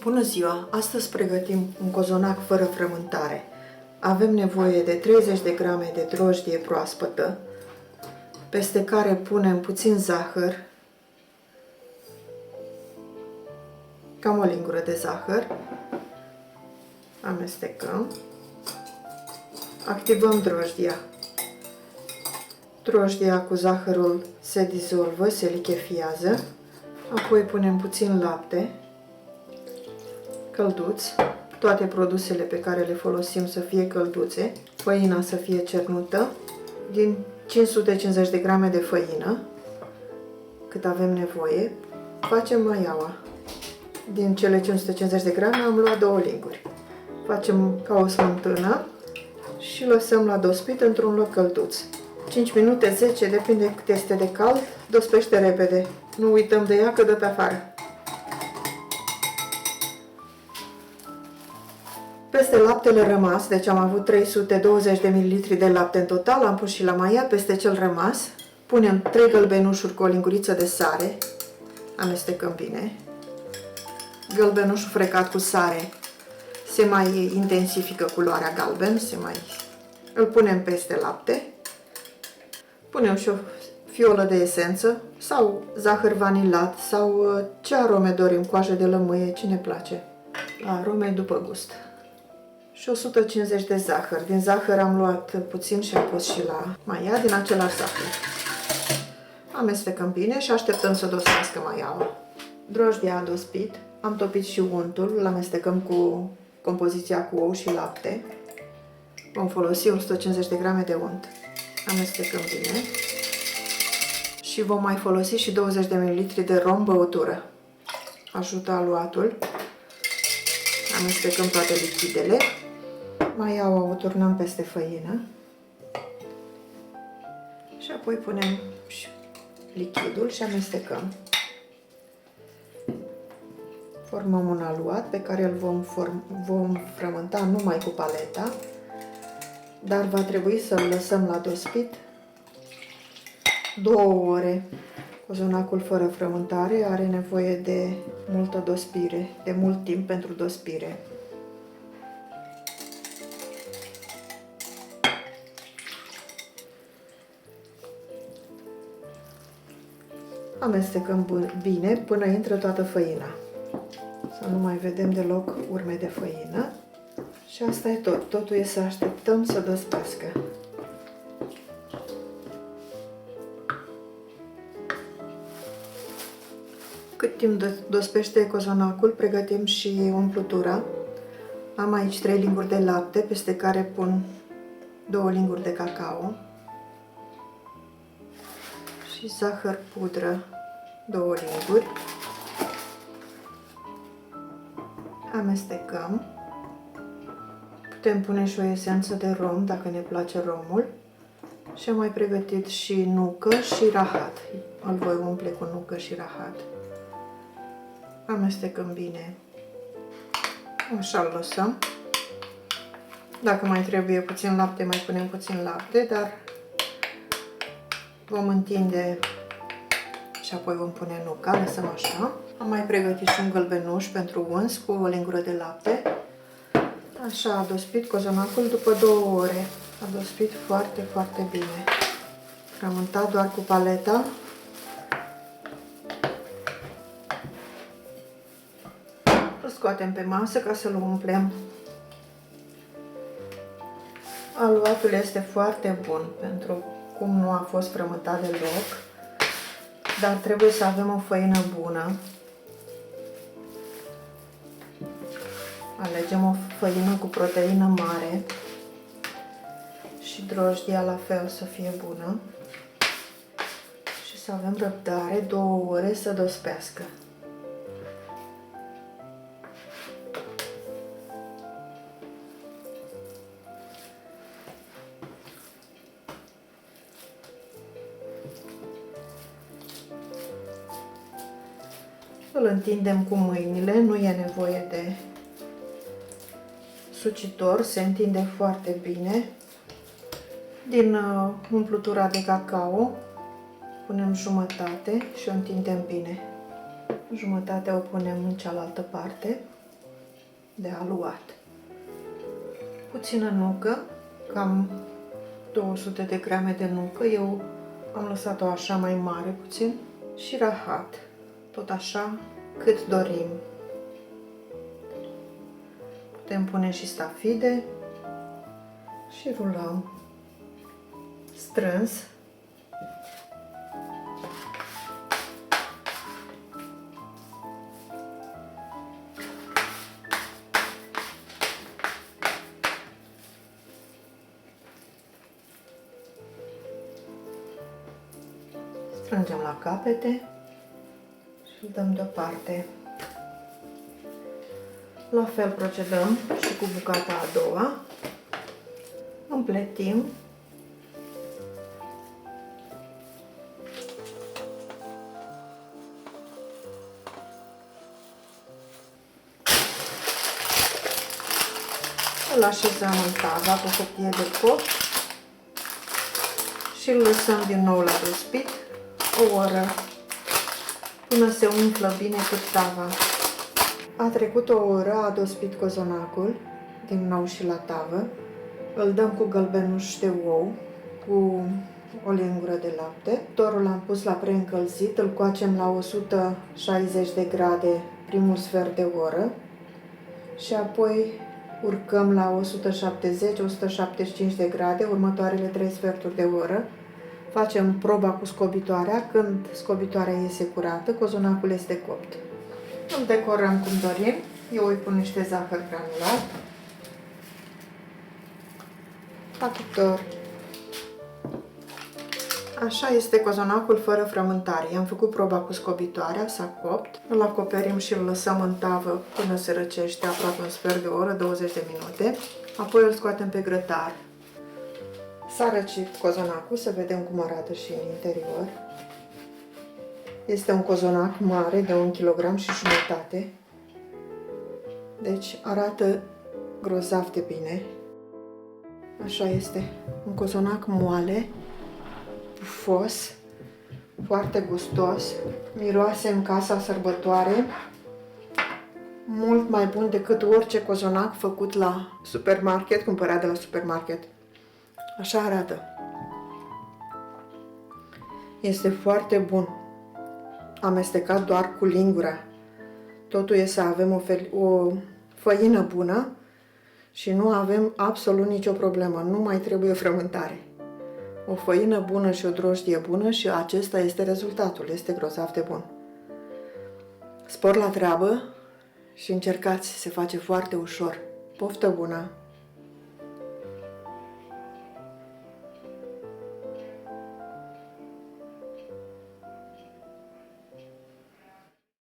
Bună ziua! Astăzi pregătim un cozonac fără frământare. Avem nevoie de 30 de grame de drojdie proaspătă, peste care punem puțin zahăr, cam o lingură de zahăr, amestecăm, activăm drojdia. Drojdia cu zahărul se dizolvă, se lichefiază, apoi punem puțin lapte călduț, toate produsele pe care le folosim să fie călduțe, făina să fie cernută, din 550 de grame de făină, cât avem nevoie, facem maiaua. Din cele 550 de grame am luat 2 linguri. Facem ca o smântână și lăsăm la dospit într-un loc călduț. 5 minute, 10, depinde cât este de cald, dospește repede. Nu uităm de ea că dă pe afară. Peste laptele rămas, deci am avut 320 de ml de lapte în total, am pus și la maia, peste cel rămas, punem 3 gălbenușuri cu o linguriță de sare, amestecăm bine. Gălbenușul frecat cu sare se mai intensifică culoarea galben, îl punem peste lapte, punem și o fiolă de esență sau zahăr vanilat sau ce arome dorim, coajă de lămâie, ce ne place, la arome după gust. Și 150 de zahăr. Din zahăr am luat puțin și am pus și la maia din același zahăr. Amestecăm bine și așteptăm să dospească maiaua. Drojdia a dospit, am topit și untul, îl amestecăm cu compoziția cu ou și lapte. Vom folosi 150 de grame de unt. Amestecăm bine. Și vom mai folosi și 20 de ml de rom băutură. Ajută aluatul. Amestecăm toate lichidele. Maiaua o turnăm peste făină și apoi punem și lichidul și amestecăm. Formăm un aluat pe care îl vom frământa numai cu paleta, dar va trebui să-l lăsăm la dospit 2 ore. Cozonacul fără frământare are nevoie de multă dospire, de mult timp pentru dospire. Amestecăm bine până intră toată făina. Să nu mai vedem deloc urme de făină. Și asta e tot. Totul e să așteptăm să dospească. Cât timp dospește cozonacul, pregătim și umplutura. Am aici 3 linguri de lapte, peste care pun 2 linguri de cacao și zahăr pudră, 2 linguri. Amestecăm. Putem pune și o esență de rom, dacă ne place romul. Și am mai pregătit și nucă și rahat. Îl voi umple cu nucă și rahat. Amestecăm bine. Așa îl lăsăm. Dacă mai trebuie puțin lapte, mai punem puțin lapte, dar vom întinde și apoi vom pune nuca, lăsăm așa. Am mai pregătit și un gălbenuș pentru uns cu o lingură de lapte. Așa a dospit cozonacul după 2 ore. A dospit foarte, foarte bine. Frământat doar cu paleta. Îl scoatem pe masă ca să-l umplem. Aluatul este foarte bun pentru cum nu a fost frământat deloc, dar trebuie să avem o făină bună. Alegem o făină cu proteină mare și drojdia la fel să fie bună și să avem răbdare 2 ore să dospească. Îl întindem cu mâinile, nu e nevoie de sucitor, se întinde foarte bine. Din umplutura de cacao punem jumătate și o întindem bine. Jumătatea o punem în cealaltă parte. de aluat. Puțină nucă, cam 200 de grame de nucă, eu am lăsat-o așa mai mare puțin, și rahat, tot așa cât dorim. Putem pune și stafide și rulăm strâns. Strângem la capete și îl dăm deoparte. La fel procedăm și cu bucata a doua. Împletim. Îl așezăm în tava cu hârtie de cop și îl lăsăm din nou la despit o oră până se umflă bine cât tava. A trecut o oră, a dospit cozonacul din nou și la tavă. Îl dăm cu gălbenuș de ou, cu o lingură de lapte. Torul l-am pus la preîncălzit, îl coacem la 160 de grade primul sfert de oră și apoi urcăm la 170-175 de grade următoarele 3 sferturi de oră. Facem proba cu scobitoarea. Când scobitoarea iese curată, cozonacul este copt. Îl decorăm cum dorim. Eu îi pun niște zahăr granulat. La cuptor. Așa este cozonacul fără frământare. I-am făcut proba cu scobitoarea, s-a copt. Îl acoperim și îl lăsăm în tavă până se răcește aproape un sfert de oră, 20 de minute. Apoi îl scoatem pe grătar. S-a răcit cozonacul, să vedem cum arată și în interior. Este un cozonac mare de 1,5 kg. Deci arată grozav de bine. Așa este, un cozonac moale, pufos, foarte gustos, miroase în casa sărbătoare, mult mai bun decât orice cozonac făcut la supermarket, cumpărat de la supermarket. Așa arată. Este foarte bun. Amestecat doar cu lingura. Totul e să avem o făină bună și nu avem absolut nicio problemă. Nu mai trebuie frământare. O făină bună și o drojdie bună și acesta este rezultatul. Este grozav de bun. Spor la treabă și încercați, se face foarte ușor. Poftă bună!